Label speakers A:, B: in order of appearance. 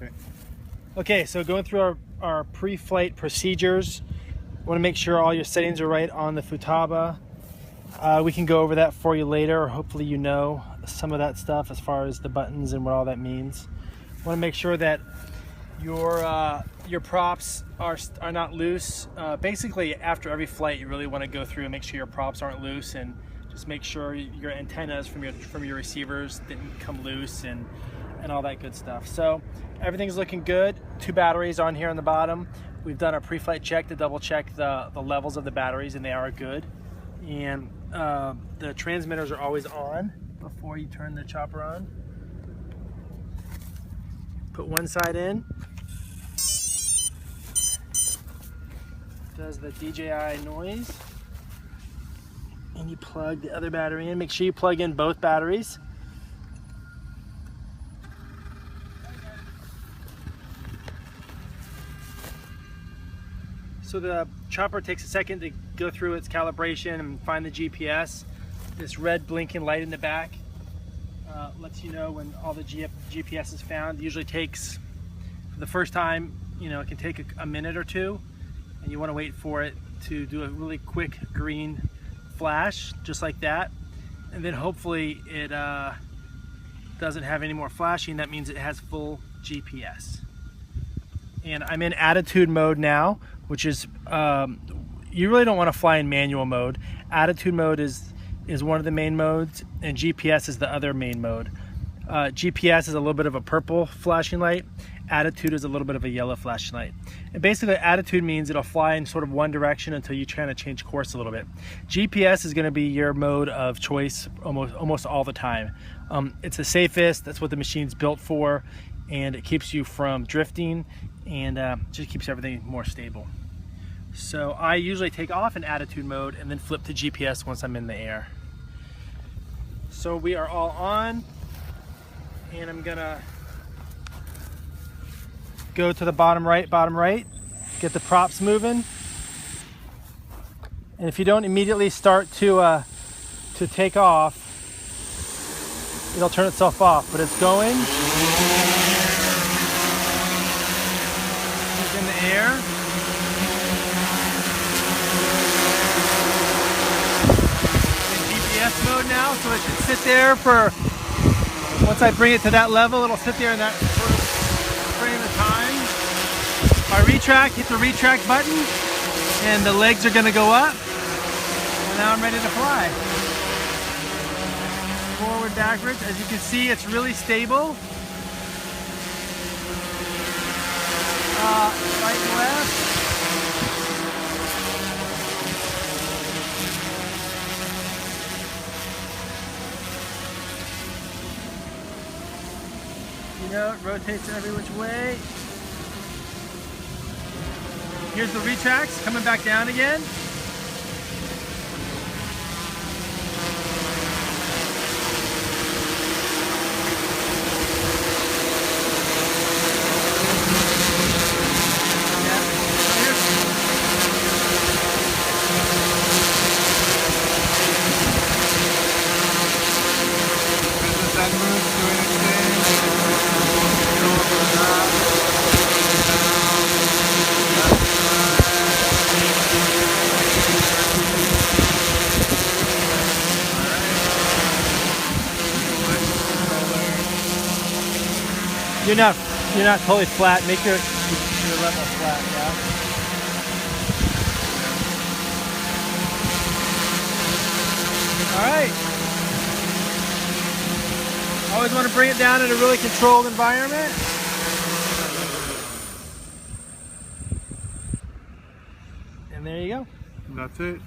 A: Great.
B: Okay, so going through our pre-flight procedures, want to make sure all your settings are right on the Futaba. We can go over that for you later, or hopefully you know some of that stuff as far as the buttons and what all that means. Want to make sure that your props are not loose. Basically, after every flight, you really want to go through and make sure your props aren't loose, and just make sure your antennas from your receivers didn't come loose and all that good stuff. So everything's looking good. 2 batteries on here on the bottom. We've done a pre-flight check to double check the levels of the batteries, and they are good. And the transmitters are always on before you turn the chopper on. Put one side in. Does the DJI noise. And you plug the other battery in. Make sure you plug in both batteries. So the chopper takes a second to go through its calibration and find the GPS. This red blinking light in the back lets you know when all the GPS is found. It usually takes, the first time, it can take a minute or two, and you want to wait for it to do a really quick green flash, just like that. And then hopefully it doesn't have any more flashing. That means it has full GPS. And I'm in attitude mode now, which is, you really don't want to fly in manual mode. Attitude mode is one of the main modes, and GPS is the other main mode. GPS is a little bit of a purple flashing light. Attitude is a little bit of a yellow flashing light. And basically, attitude means it'll fly in sort of one direction until you kind of change course a little bit. GPS is going to be your mode of choice almost all the time. It's the safest. That's what the machine's built for, and it keeps you from drifting, and just keeps everything more stable. So I usually take off in attitude mode and then flip to GPS once I'm in the air. So we are all on, and I'm gonna go to the bottom right, get the props moving. And if you don't immediately start to take off, it'll turn itself off, but it's going. It's in the air. GPS mode now, so it should sit there for, once I bring it to that level, it'll sit there in that frame of time. If I retract, hit the retract button, and the legs are going to go up, and now I'm ready to fly. Forward, backwards. As you can see, it's really stable. Right and left. It rotates every which way. Here's the retracts coming back down again. You're not totally flat. Make your level flat, yeah. All right. Always want to bring it down in a really controlled environment. And there you go.
A: That's it.